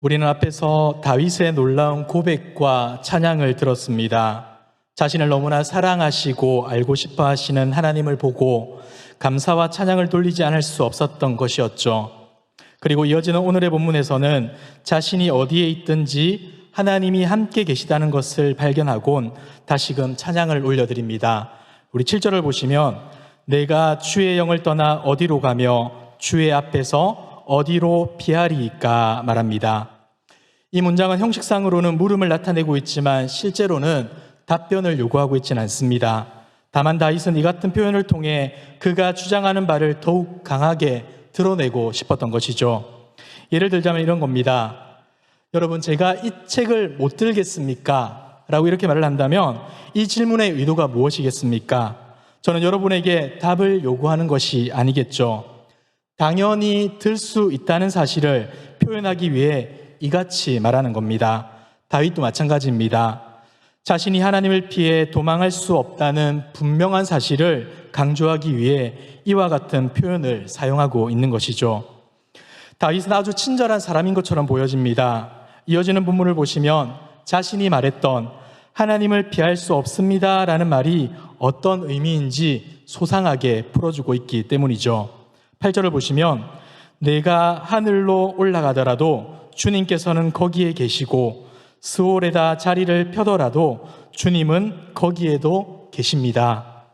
우리는 앞에서 다윗의 놀라운 고백과 찬양을 들었습니다. 자신을 너무나 사랑하시고 알고 싶어 하시는 하나님을 보고 감사와 찬양을 돌리지 않을 수 없었던 것이었죠. 그리고 이어지는 오늘의 본문에서는 자신이 어디에 있든지 하나님이 함께 계시다는 것을 발견하곤 다시금 찬양을 올려드립니다. 우리 7절을 보시면 내가 주의 영을 떠나 어디로 가며 주의 앞에서 어디로 피하리이까 말합니다. 이 문장은 형식상으로는 물음을 나타내고 있지만 실제로는 답변을 요구하고 있지는 않습니다. 다만 다윗은 이 같은 표현을 통해 그가 주장하는 바를 더욱 강하게 드러내고 싶었던 것이죠. 예를 들자면 이런 겁니다. 여러분, 제가 이 책을 못 들겠습니까? 라고 이렇게 말을 한다면 이 질문의 의도가 무엇이겠습니까? 저는 여러분에게 답을 요구하는 것이 아니겠죠. 당연히 들 수 있다는 사실을 표현하기 위해 이같이 말하는 겁니다. 다윗도 마찬가지입니다. 자신이 하나님을 피해 도망할 수 없다는 분명한 사실을 강조하기 위해 이와 같은 표현을 사용하고 있는 것이죠. 다윗은 아주 친절한 사람인 것처럼 보여집니다. 이어지는 본문을 보시면 자신이 말했던 하나님을 피할 수 없습니다 라는 말이 어떤 의미인지 소상하게 풀어주고 있기 때문이죠. 8절을 보시면 내가 하늘로 올라가더라도 주님께서는 거기에 계시고 스올에다 자리를 펴더라도 주님은 거기에도 계십니다.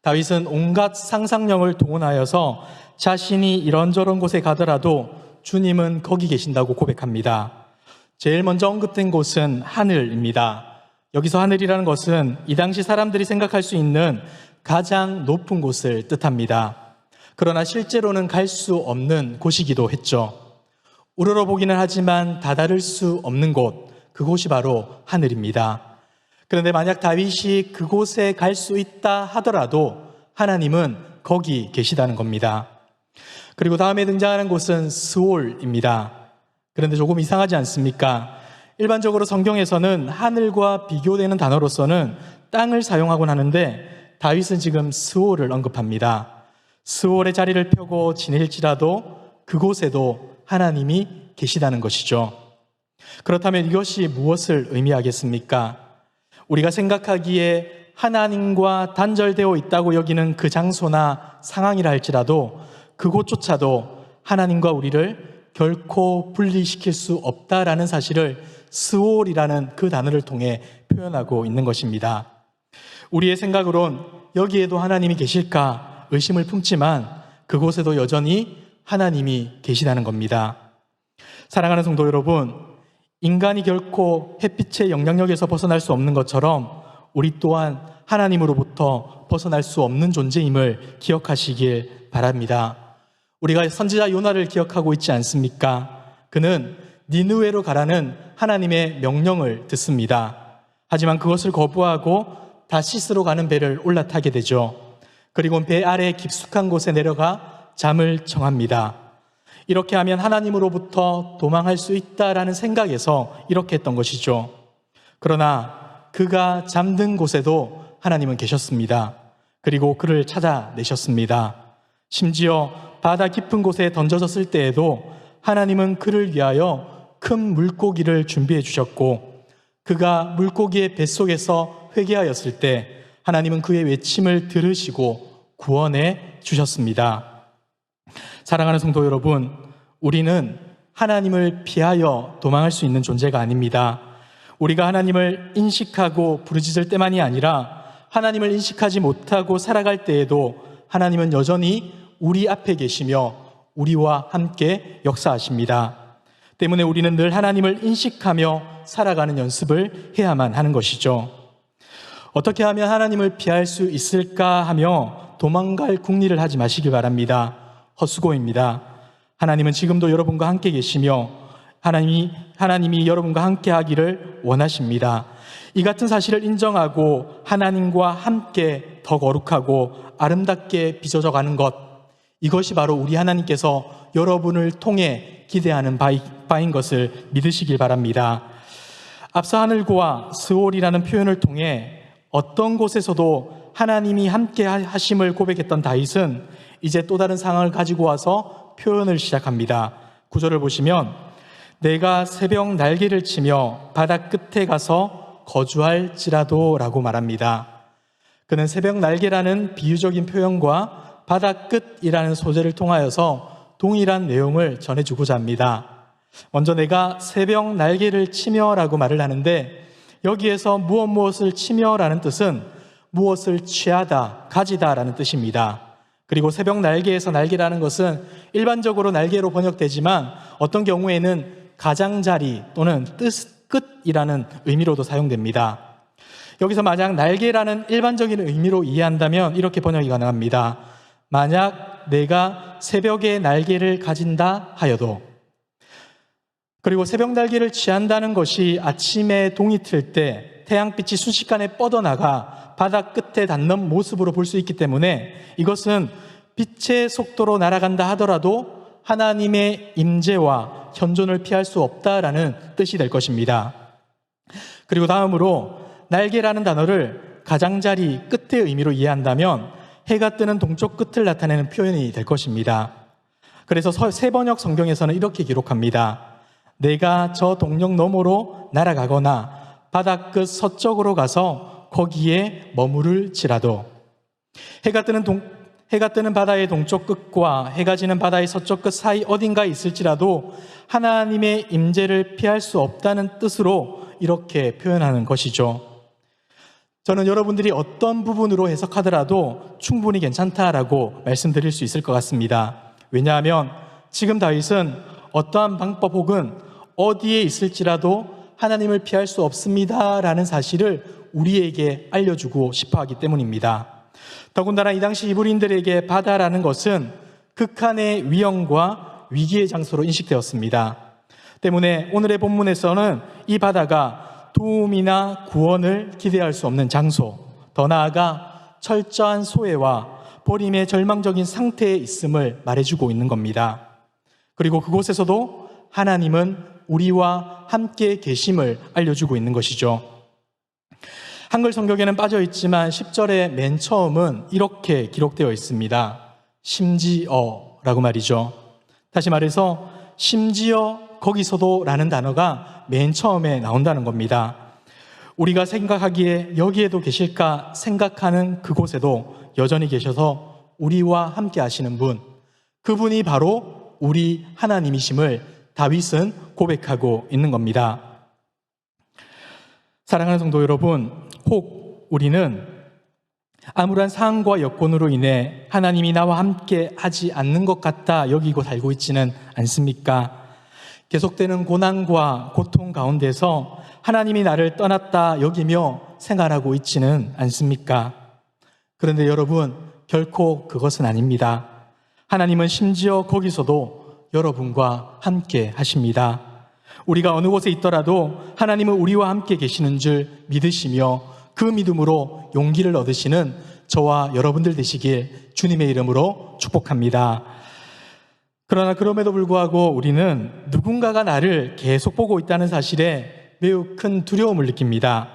다윗은 온갖 상상력을 동원하여서 자신이 이런저런 곳에 가더라도 주님은 거기 계신다고 고백합니다. 제일 먼저 언급된 곳은 하늘입니다. 여기서 하늘이라는 것은 이 당시 사람들이 생각할 수 있는 가장 높은 곳을 뜻합니다. 그러나 실제로는 갈 수 없는 곳이기도 했죠. 우러러보기는 하지만 다다를 수 없는 곳, 그곳이 바로 하늘입니다. 그런데 만약 다윗이 그곳에 갈 수 있다 하더라도 하나님은 거기 계시다는 겁니다. 그리고 다음에 등장하는 곳은 스올입니다. 그런데 조금 이상하지 않습니까? 일반적으로 성경에서는 하늘과 비교되는 단어로서는 땅을 사용하곤 하는데 다윗은 지금 스올을 언급합니다. 스올의 자리를 펴고 지낼지라도 그곳에도 하나님이 계시다는 것이죠. 그렇다면 이것이 무엇을 의미하겠습니까? 우리가 생각하기에 하나님과 단절되어 있다고 여기는 그 장소나 상황이라 할지라도 그곳조차도 하나님과 우리를 결코 분리시킬 수 없다라는 사실을 스올이라는 그 단어를 통해 표현하고 있는 것입니다. 우리의 생각으론 여기에도 하나님이 계실까 의심을 품지만 그곳에도 여전히 하나님이 계시다는 겁니다. 사랑하는 성도 여러분, 인간이 결코 햇빛의 영향력에서 벗어날 수 없는 것처럼 우리 또한 하나님으로부터 벗어날 수 없는 존재임을 기억하시길 바랍니다. 우리가 선지자 요나를 기억하고 있지 않습니까? 그는 니느웨로 가라는 하나님의 명령을 듣습니다. 하지만 그것을 거부하고 다시스로 가는 배를 올라타게 되죠. 그리고 배 아래 깊숙한 곳에 내려가 잠을 청합니다. 이렇게 하면 하나님으로부터 도망할 수 있다라는 생각에서 이렇게 했던 것이죠. 그러나 그가 잠든 곳에도 하나님은 계셨습니다. 그리고 그를 찾아내셨습니다. 심지어 바다 깊은 곳에 던져졌을 때에도 하나님은 그를 위하여 큰 물고기를 준비해 주셨고 그가 물고기의 뱃속에서 회개하였을 때 하나님은 그의 외침을 들으시고 구원해 주셨습니다. 사랑하는 성도 여러분, 우리는 하나님을 피하여 도망할 수 있는 존재가 아닙니다. 우리가 하나님을 인식하고 부르짖을 때만이 아니라 하나님을 인식하지 못하고 살아갈 때에도 하나님은 여전히 우리 앞에 계시며 우리와 함께 역사하십니다. 때문에 우리는 늘 하나님을 인식하며 살아가는 연습을 해야만 하는 것이죠. 어떻게 하면 하나님을 피할 수 있을까 하며 도망갈 궁리를 하지 마시기 바랍니다. 헛수고입니다. 하나님은 지금도 여러분과 함께 계시며 하나님이 여러분과 함께 하기를 원하십니다. 이 같은 사실을 인정하고 하나님과 함께 더 거룩하고 아름답게 빚어져 가는 것, 이것이 바로 우리 하나님께서 여러분을 통해 기대하는 바인 것을 믿으시길 바랍니다. 앞서 하늘과 스올이라는 표현을 통해 어떤 곳에서도 하나님이 함께 하심을 고백했던 다윗은 이제 또 다른 상황을 가지고 와서 표현을 시작합니다. 9절을 보시면 내가 새벽 날개를 치며 바다 끝에 가서 거주할지라도 라고 말합니다. 그는 새벽 날개라는 비유적인 표현과 바다 끝이라는 소재를 통하여서 동일한 내용을 전해주고자 합니다. 먼저 내가 새벽 날개를 치며 라고 말을 하는데, 여기에서 무엇을 치며 라는 뜻은 무엇을 취하다, 가지다 라는 뜻입니다. 그리고 새벽 날개에서 날개라는 것은 일반적으로 날개로 번역되지만 어떤 경우에는 가장자리 또는 끝이라는 의미로도 사용됩니다. 여기서 만약 날개라는 일반적인 의미로 이해한다면 이렇게 번역이 가능합니다. 만약 내가 새벽에 날개를 가진다 하여도. 그리고 새벽 날개를 취한다는 것이 아침에 동이 틀 때 태양빛이 순식간에 뻗어나가 바다 끝에 닿는 모습으로 볼 수 있기 때문에 이것은 빛의 속도로 날아간다 하더라도 하나님의 임재와 현존을 피할 수 없다라는 뜻이 될 것입니다. 그리고 다음으로 날개라는 단어를 가장자리 끝의 의미로 이해한다면 해가 뜨는 동쪽 끝을 나타내는 표현이 될 것입니다. 그래서 새번역 성경에서는 이렇게 기록합니다. 내가 저 동력 너머로 날아가거나 바다 끝 서쪽으로 가서 거기에 머무를지라도. 해가 뜨는 바다의 동쪽 끝과 해가 지는 바다의 서쪽 끝 사이 어딘가에 있을지라도 하나님의 임재를 피할 수 없다는 뜻으로 이렇게 표현하는 것이죠. 저는 여러분들이 어떤 부분으로 해석하더라도 충분히 괜찮다라고 말씀드릴 수 있을 것 같습니다. 왜냐하면 지금 다윗은 어떠한 방법 혹은 어디에 있을지라도 하나님을 피할 수 없습니다라는 사실을 우리에게 알려주고 싶어 하기 때문입니다. 더군다나 이 당시 이브리인들에게 바다라는 것은 극한의 위험과 위기의 장소로 인식되었습니다. 때문에 오늘의 본문에서는 이 바다가 도움이나 구원을 기대할 수 없는 장소, 더 나아가 철저한 소외와 버림의 절망적인 상태에 있음을 말해주고 있는 겁니다. 그리고 그곳에서도 하나님은 우리와 함께 계심을 알려주고 있는 것이죠. 한글 성경에는 빠져 있지만 10절의 맨 처음은 이렇게 기록되어 있습니다. 심지어라고 말이죠. 다시 말해서 심지어 거기서도 라는 단어가 맨 처음에 나온다는 겁니다. 우리가 생각하기에 여기에도 계실까 생각하는 그곳에도 여전히 계셔서 우리와 함께 하시는 분, 그분이 바로 우리 하나님이심을 다윗은 고백하고 있는 겁니다. 사랑하는 성도 여러분, 혹 우리는 아무런 상황과 여건으로 인해 하나님이 나와 함께 하지 않는 것 같다 여기고 살고 있지는 않습니까? 계속되는 고난과 고통 가운데서 하나님이 나를 떠났다 여기며 생활하고 있지는 않습니까? 그런데 여러분, 결코 그것은 아닙니다. 하나님은 심지어 거기서도 여러분과 함께 하십니다. 우리가 어느 곳에 있더라도 하나님은 우리와 함께 계시는 줄 믿으시며 그 믿음으로 용기를 얻으시는 저와 여러분들 되시길 주님의 이름으로 축복합니다. 그러나 그럼에도 불구하고 우리는 누군가가 나를 계속 보고 있다는 사실에 매우 큰 두려움을 느낍니다.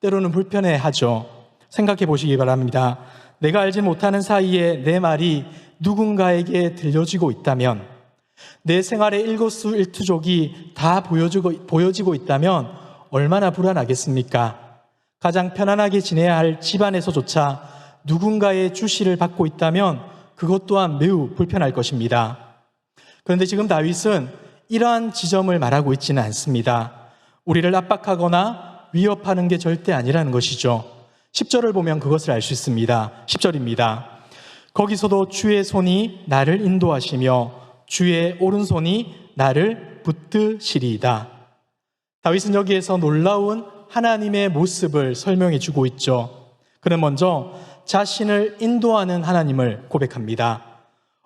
때로는 불편해하죠. 생각해 보시기 바랍니다. 내가 알지 못하는 사이에 내 말이 누군가에게 들려지고 있다면, 내 생활의 일거수일투족이 다 보여지고 있다면 얼마나 불안하겠습니까? 가장 편안하게 지내야 할 집안에서조차 누군가의 주시를 받고 있다면 그것 또한 매우 불편할 것입니다. 그런데 지금 다윗은 이러한 지점을 말하고 있지는 않습니다. 우리를 압박하거나 위협하는 게 절대 아니라는 것이죠. 10절을 보면 그것을 알 수 있습니다. 10절입니다. 거기서도 주의 손이 나를 인도하시며 주의 오른손이 나를 붙드시리이다. 다윗은 여기에서 놀라운 하나님의 모습을 설명해 주고 있죠. 그는 먼저 자신을 인도하는 하나님을 고백합니다.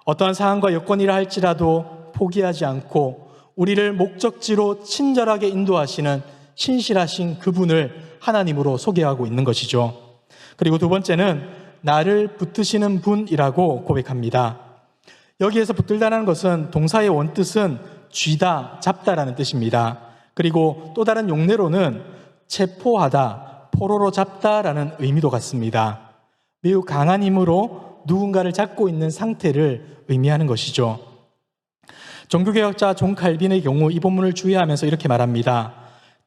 어떠한 상황과 여건이라 할지라도 포기하지 않고 우리를 목적지로 친절하게 인도하시는 신실하신 그분을 하나님으로 소개하고 있는 것이죠. 그리고 두 번째는 나를 붙드시는 분이라고 고백합니다. 여기에서 붙들다라는 것은 동사의 원뜻은 쥐다, 잡다라는 뜻입니다. 그리고 또 다른 용례로는 체포하다, 포로로 잡다라는 의미도 같습니다. 매우 강한 힘으로 누군가를 잡고 있는 상태를 의미하는 것이죠. 종교개혁자 존 칼빈의 경우 이 본문을 주의하면서 이렇게 말합니다.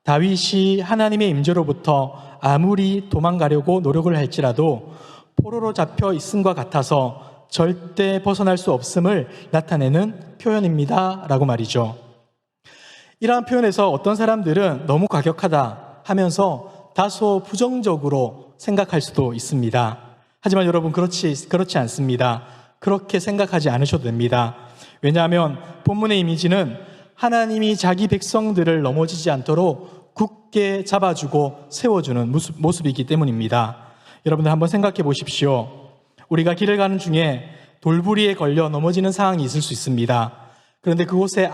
다윗이 하나님의 임재로부터 아무리 도망가려고 노력을 할지라도 포로로 잡혀 있음과 같아서 절대 벗어날 수 없음을 나타내는 표현입니다 라고 말이죠. 이러한 표현에서 어떤 사람들은 너무 과격하다 하면서 다소 부정적으로 생각할 수도 있습니다. 하지만 여러분 그렇지 않습니다. 그렇게 생각하지 않으셔도 됩니다. 왜냐하면 본문의 이미지는 하나님이 자기 백성들을 넘어지지 않도록 굳게 잡아주고 세워주는 모습이기 때문입니다. 여러분들 한번 생각해 보십시오. 우리가 길을 가는 중에 돌부리에 걸려 넘어지는 상황이 있을 수 있습니다. 그런데 그곳에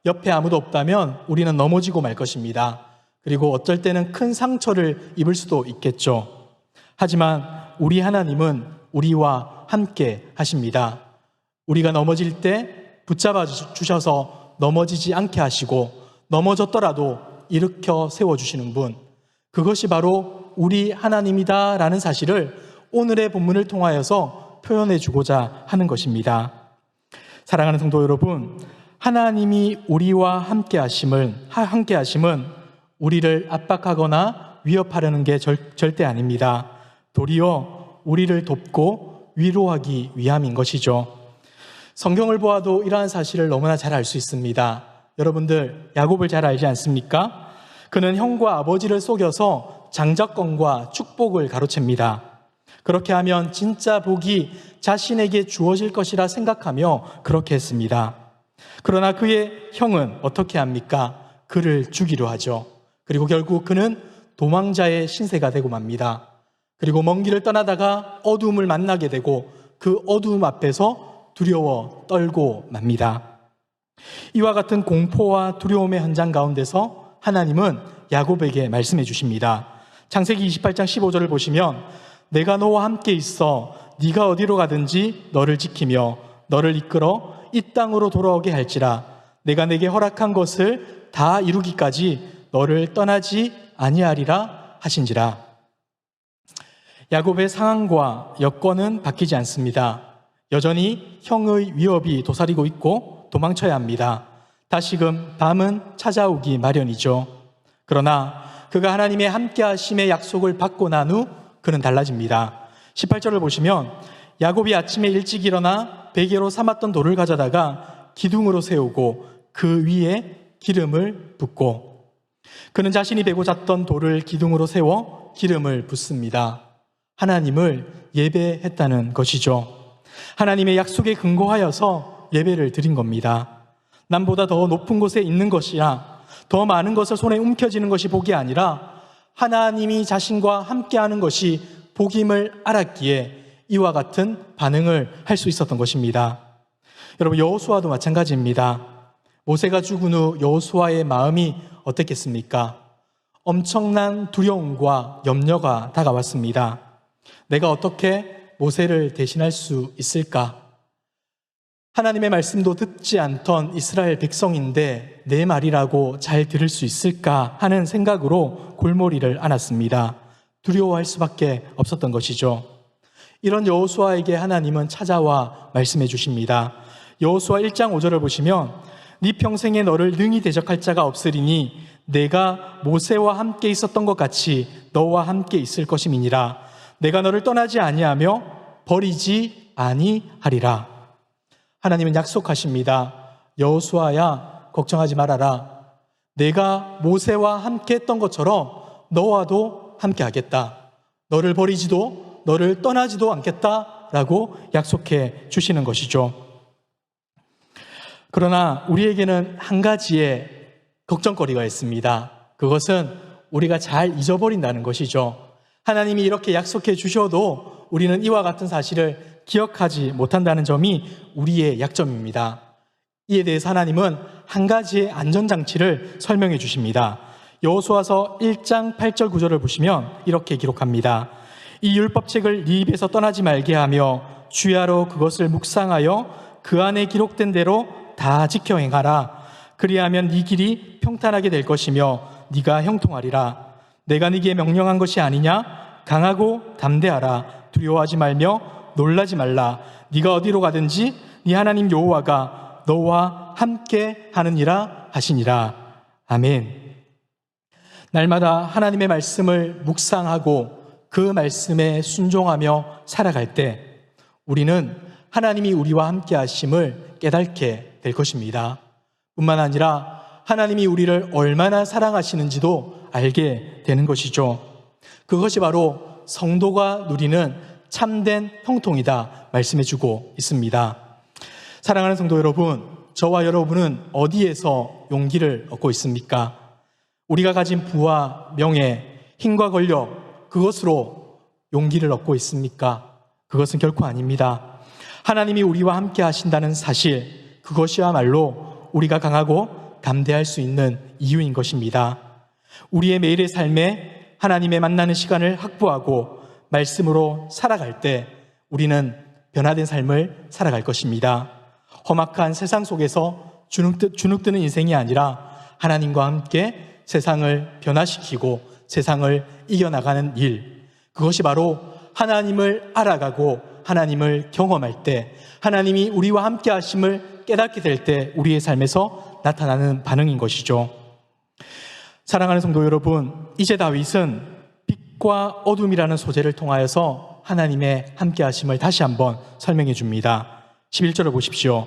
옆에 아무도 없다면 우리는 넘어지고 말 것입니다. 그리고 어쩔 때는 큰 상처를 입을 수도 있겠죠. 하지만 우리 하나님은 우리와 함께 하십니다. 우리가 넘어질 때 붙잡아 주셔서 넘어지지 않게 하시고 넘어졌더라도 일으켜 세워주시는 분, 그것이 바로 우리 하나님이다라는 사실을 오늘의 본문을 통하여서 표현해 주고자 하는 것입니다. 사랑하는 성도 여러분, 하나님이 우리와 함께 하심은 우리를 압박하거나 위협하려는 게 절대 아닙니다. 도리어 우리를 돕고 위로하기 위함인 것이죠. 성경을 보아도 이러한 사실을 너무나 잘 알 수 있습니다. 여러분들 야곱을 잘 알지 않습니까? 그는 형과 아버지를 속여서 장자권과 축복을 가로챕니다. 그렇게 하면 진짜 복이 자신에게 주어질 것이라 생각하며 그렇게 했습니다. 그러나 그의 형은 어떻게 합니까? 그를 죽이려 하죠. 그리고 결국 그는 도망자의 신세가 되고 맙니다. 그리고 먼 길을 떠나다가 어두움을 만나게 되고 그 어두움 앞에서 두려워 떨고 맙니다. 이와 같은 공포와 두려움의 현장 가운데서 하나님은 야곱에게 말씀해 주십니다. 창세기 28장 15절을 보시면 내가 너와 함께 있어 네가 어디로 가든지 너를 지키며 너를 이끌어 이 땅으로 돌아오게 할지라 내가 내게 허락한 것을 다 이루기까지 너를 떠나지 아니하리라 하신지라. 야곱의 상황과 여건은 바뀌지 않습니다. 여전히 형의 위협이 도사리고 있고 도망쳐야 합니다. 다시금 밤은 찾아오기 마련이죠. 그러나 그가 하나님의 함께하심의 약속을 받고 난 후 그는 달라집니다. 18절을 보시면 야곱이 아침에 일찍 일어나 베개로 삼았던 돌을 가져다가 기둥으로 세우고 그 위에 기름을 붓고, 그는 자신이 베고 잤던 돌을 기둥으로 세워 기름을 붓습니다. 하나님을 예배했다는 것이죠. 하나님의 약속에 근거하여서 예배를 드린 겁니다. 남보다 더 높은 곳에 있는 것이나 더 많은 것을 손에 움켜쥐는 것이 복이 아니라 하나님이 자신과 함께하는 것이 복임을 알았기에 이와 같은 반응을 할 수 있었던 것입니다. 여러분, 여호수아도 마찬가지입니다. 모세가 죽은 후 여호수아의 마음이 어땠겠습니까? 엄청난 두려움과 염려가 다가왔습니다. 내가 어떻게 모세를 대신할 수 있을까? 하나님의 말씀도 듣지 않던 이스라엘 백성인데 내 말이라고 잘 들을 수 있을까 하는 생각으로 골머리를 앓았습니다. 두려워할 수밖에 없었던 것이죠. 이런 여호수아에게 하나님은 찾아와 말씀해 주십니다. 여호수아 1장 5절을 보시면 네 평생에 너를 능히 대적할 자가 없으리니 내가 모세와 함께 있었던 것 같이 너와 함께 있을 것임이니라. 내가 너를 떠나지 아니하며 버리지 아니하리라. 하나님은 약속하십니다. 여호수아야, 걱정하지 말아라. 내가 모세와 함께 했던 것처럼 너와도 함께 하겠다. 너를 버리지도 너를 떠나지도 않겠다라고 약속해 주시는 것이죠. 그러나 우리에게는 한 가지의 걱정거리가 있습니다. 그것은 우리가 잘 잊어버린다는 것이죠. 하나님이 이렇게 약속해 주셔도 우리는 이와 같은 사실을 기억하지 못한다는 점이 우리의 약점입니다. 이에 대해서 하나님은 한 가지의 안전장치를 설명해 주십니다. 여호수아서 1장 8절 9절을 보시면 이렇게 기록합니다. 이 율법책을 네 입에서 떠나지 말게 하며 주야로 그것을 묵상하여 그 안에 기록된 대로 다 지켜 행하라. 그리하면 네 길이 평탄하게 될 것이며 네가 형통하리라. 내가 네게 명령한 것이 아니냐? 강하고 담대하라. 두려워하지 말며 놀라지 말라. 네가 어디로 가든지 네 하나님 여호와가 너와 함께 하느니라 하시니라. 아멘. 날마다 하나님의 말씀을 묵상하고 그 말씀에 순종하며 살아갈 때 우리는 하나님이 우리와 함께 하심을 깨닫게 될 것입니다. 뿐만 아니라 하나님이 우리를 얼마나 사랑하시는지도 알게 되는 것이죠. 그것이 바로 성도가 누리는 참된 형통이다 말씀해주고 있습니다. 사랑하는 성도 여러분, 저와 여러분은 어디에서 용기를 얻고 있습니까? 우리가 가진 부와 명예, 힘과 권력, 그것으로 용기를 얻고 있습니까? 그것은 결코 아닙니다. 하나님이 우리와 함께 하신다는 사실, 그것이야말로 우리가 강하고 담대할 수 있는 이유인 것입니다. 우리의 매일의 삶에 하나님의 만나는 시간을 확보하고 말씀으로 살아갈 때 우리는 변화된 삶을 살아갈 것입니다. 험악한 세상 속에서 주눅드는 인생이 아니라 하나님과 함께 세상을 변화시키고 세상을 이겨나가는 일, 그것이 바로 하나님을 알아가고 하나님을 경험할 때, 하나님이 우리와 함께 하심을 깨닫게 될 때 우리의 삶에서 나타나는 반응인 것이죠. 사랑하는 성도 여러분, 이제 다윗은 빛과 어둠이라는 소재를 통하여서 하나님의 함께 하심을 다시 한번 설명해 줍니다. 11절을 보십시오.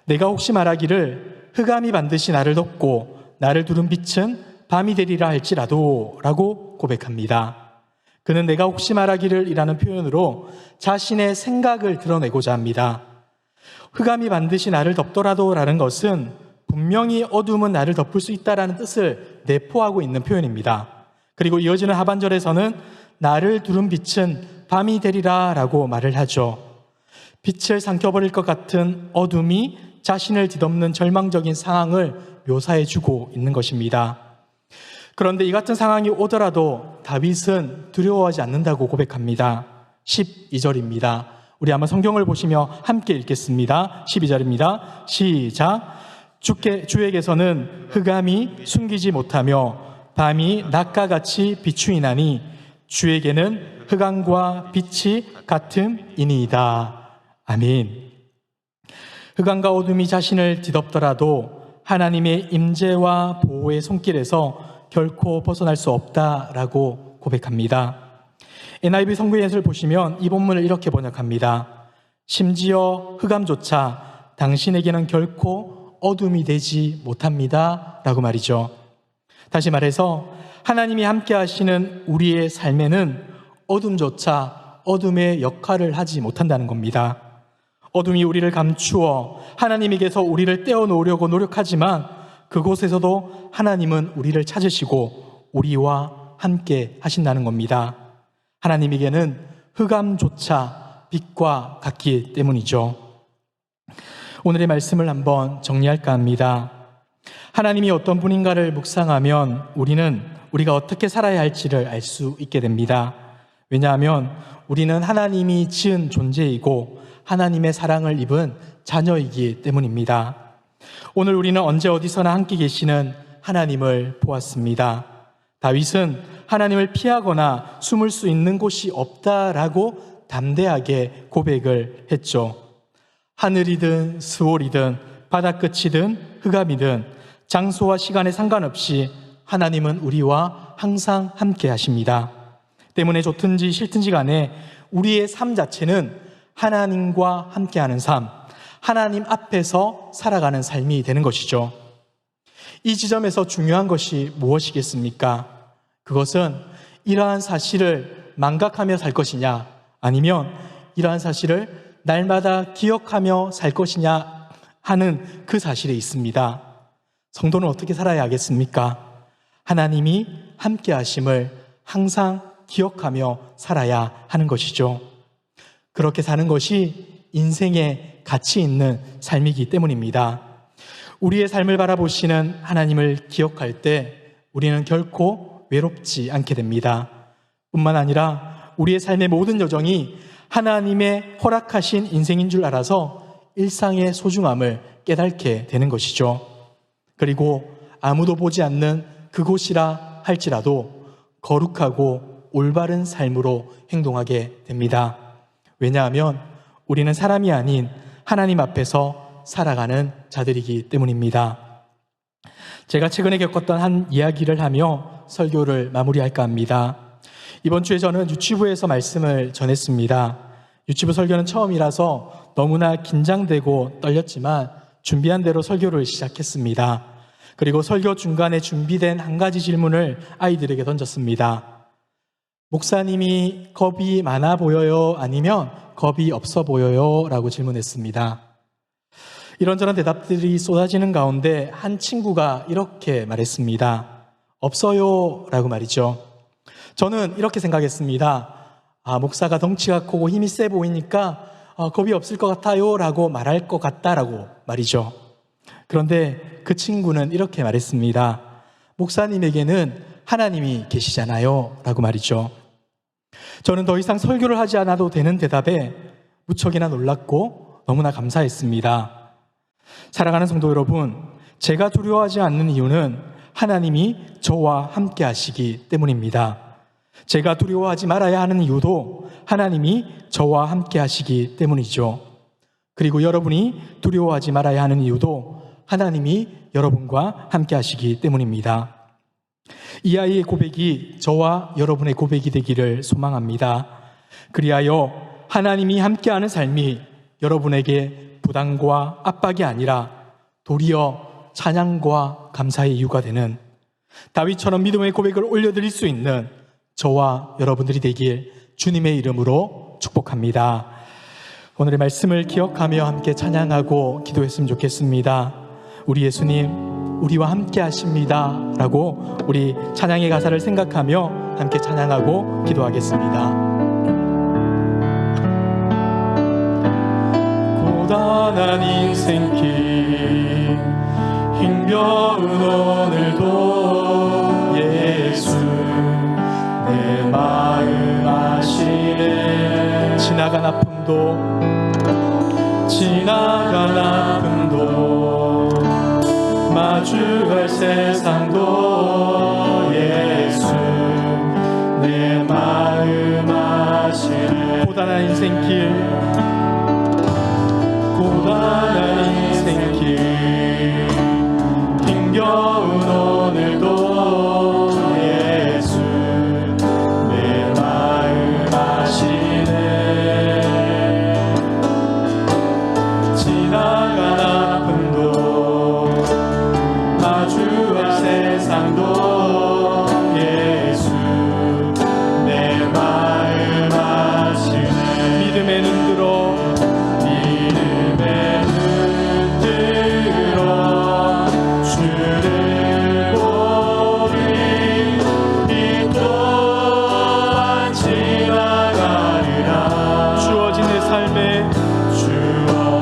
내가 혹시 말하기를 흑암이 반드시 나를 덮고 나를 두른 빛은 밤이 되리라 할지라도 라고 고백합니다. 그는 내가 혹시 말하기를 이라는 표현으로 자신의 생각을 드러내고자 합니다. 흑암이 반드시 나를 덮더라도 라는 것은 분명히 어둠은 나를 덮을 수 있다라는 뜻을 내포하고 있는 표현입니다. 그리고 이어지는 하반절에서는 나를 두른 빛은 밤이 되리라 라고 말을 하죠. 빛을 삼켜버릴 것 같은 어둠이 자신을 뒤덮는 절망적인 상황을 묘사해주고 있는 것입니다. 그런데 이 같은 상황이 오더라도 다윗은 두려워하지 않는다고 고백합니다. 12절입니다. 우리 한번 성경을 보시며 함께 읽겠습니다. 12절입니다. 시작. 주에게서는 흑암이 숨기지 못하며 밤이 낮과 같이 비추이나니 주에게는 흑암과 빛이 같음이니이다. 아멘. 흑암과 어둠이 자신을 뒤덮더라도 하나님의 임재와 보호의 손길에서 결코 벗어날 수 없다라고 고백합니다. NIV 성구예를 보시면 이 본문을 이렇게 번역합니다. 심지어 흑암조차 당신에게는 결코 어둠이 되지 못합니다 라고 말이죠. 다시 말해서 하나님이 함께 하시는 우리의 삶에는 어둠조차 어둠의 역할을 하지 못한다는 겁니다. 어둠이 우리를 감추어 하나님에게서 우리를 떼어놓으려고 노력하지만 그곳에서도 하나님은 우리를 찾으시고 우리와 함께 하신다는 겁니다. 하나님에게는 흑암조차 빛과 같기 때문이죠. 오늘의 말씀을 한번 정리할까 합니다. 하나님이 어떤 분인가를 묵상하면 우리가 어떻게 살아야 할지를 알 수 있게 됩니다. 왜냐하면 우리는 하나님이 지은 존재이고 하나님의 사랑을 입은 자녀이기 때문입니다. 오늘 우리는 언제 어디서나 함께 계시는 하나님을 보았습니다. 다윗은 하나님을 피하거나 숨을 수 있는 곳이 없다라고 담대하게 고백을 했죠. 하늘이든 스월이든 바다끝이든 흑암이든 장소와 시간에 상관없이 하나님은 우리와 항상 함께 하십니다. 때문에 좋든지 싫든지 간에 우리의 삶 자체는 하나님과 함께하는 삶, 하나님 앞에서 살아가는 삶이 되는 것이죠. 이 지점에서 중요한 것이 무엇이겠습니까? 그것은 이러한 사실을 망각하며 살 것이냐, 아니면 이러한 사실을 날마다 기억하며 살 것이냐 하는 그 사실에 있습니다. 성도는 어떻게 살아야 하겠습니까? 하나님이 함께 하심을 항상 기억하며 살아야 하는 것이죠. 그렇게 사는 것이 인생의 가치 있는 삶이기 때문입니다. 우리의 삶을 바라보시는 하나님을 기억할 때 우리는 결코 외롭지 않게 됩니다. 뿐만 아니라 우리의 삶의 모든 여정이 하나님의 허락하신 인생인 줄 알아서 일상의 소중함을 깨닫게 되는 것이죠. 그리고 아무도 보지 않는 그곳이라 할지라도 거룩하고 올바른 삶으로 행동하게 됩니다. 왜냐하면 우리는 사람이 아닌 하나님 앞에서 살아가는 자들이기 때문입니다. 제가 최근에 겪었던 한 이야기를 하며 설교를 마무리할까 합니다. 이번 주에 저는 유치부에서 말씀을 전했습니다. 유치부 설교는 처음이라서 너무나 긴장되고 떨렸지만 준비한 대로 설교를 시작했습니다. 그리고 설교 중간에 준비된 한 가지 질문을 아이들에게 던졌습니다. 목사님이 겁이 많아 보여요? 아니면 겁이 없어 보여요? 라고 질문했습니다. 이런저런 대답들이 쏟아지는 가운데 한 친구가 이렇게 말했습니다. 없어요 라고 말이죠. 저는 이렇게 생각했습니다. 목사가 덩치가 크고 힘이 세 보이니까 겁이 없을 것 같아요 라고 말할 것 같다라고 말이죠. 그런데 그 친구는 이렇게 말했습니다. 목사님에게는 하나님이 계시잖아요 라고 말이죠. 저는 더 이상 설교를 하지 않아도 되는 대답에 무척이나 놀랐고 너무나 감사했습니다. 사랑하는 성도 여러분, 제가 두려워하지 않는 이유는 하나님이 저와 함께 하시기 때문입니다. 제가 두려워하지 말아야 하는 이유도 하나님이 저와 함께 하시기 때문이죠. 그리고 여러분이 두려워하지 말아야 하는 이유도 하나님이 여러분과 함께 하시기 때문입니다. 이 아이의 고백이 저와 여러분의 고백이 되기를 소망합니다. 그리하여 하나님이 함께하는 삶이 여러분에게 부담과 압박이 아니라 도리어 찬양과 감사의 이유가 되는 다윗처럼 믿음의 고백을 올려드릴 수 있는 저와 여러분들이 되길 주님의 이름으로 축복합니다. 오늘의 말씀을 기억하며 함께 찬양하고 기도했으면 좋겠습니다. 우리 예수님, 우리와 함께 하십니다 라고 우리 찬양의 가사를 생각하며 함께 찬양하고 기도하겠습니다. 고단한 인생길 힘겨운 오늘도 예수 내 마음 아시네. 지나간 아픔도 마주할 세상도 예수 내 마음 아시네. 고단한 인생길 힘겨운 오늘도 예수 내 마음 아시네. 지나간 아픔도 마주할 세상도 예수 내 마음 아시네. 믿음의 눈 들어 주를 보리. 이 또한 지나가리라. 주어진 내 삶에 지난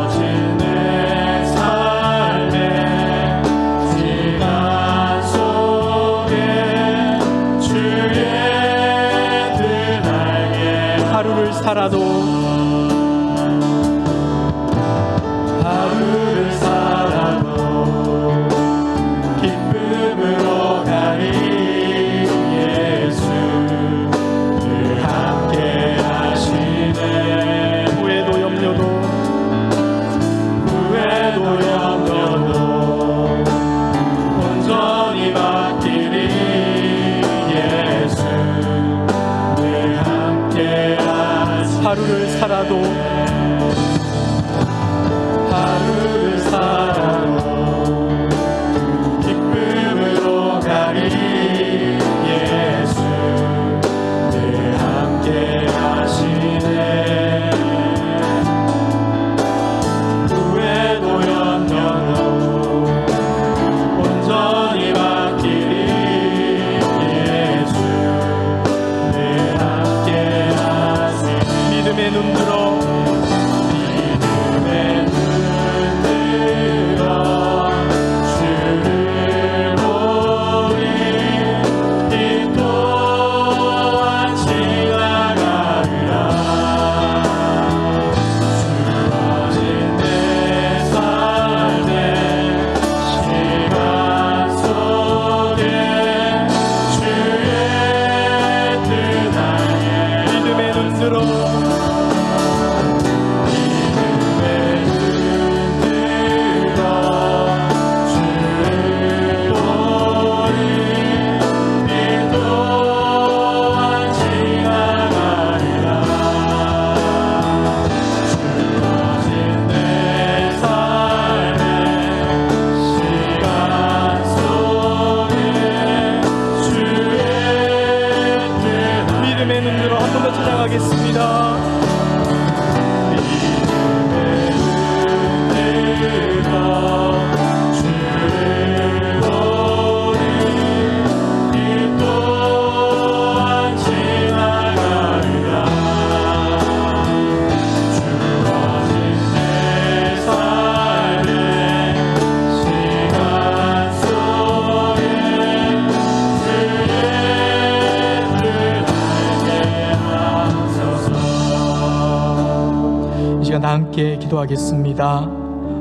함께 기도하겠습니다.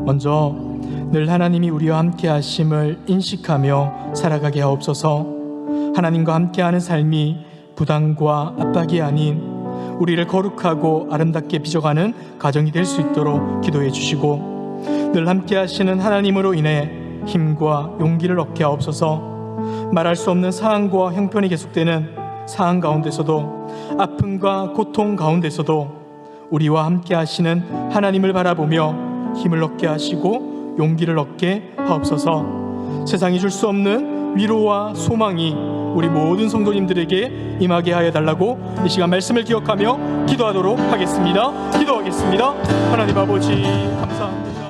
먼저 늘 하나님이 우리와 함께 하심을 인식하며 살아가게 하옵소서. 하나님과 함께하는 삶이 부담과 압박이 아닌 우리를 거룩하고 아름답게 빚어가는 가정이 될 수 있도록 기도해 주시고, 늘 함께 하시는 하나님으로 인해 힘과 용기를 얻게 하옵소서. 말할 수 없는 상황과 형편이 계속되는 상황 가운데서도, 아픔과 고통 가운데서도 우리와 함께 하시는 하나님을 바라보며 힘을 얻게 하시고 용기를 얻게 하옵소서. 세상이 줄 수 없는 위로와 소망이 우리 모든 성도님들에게 임하게 하여 달라고 이 시간 말씀을 기억하며 기도하도록 하겠습니다. 기도하겠습니다. 하나님 아버지 감사합니다.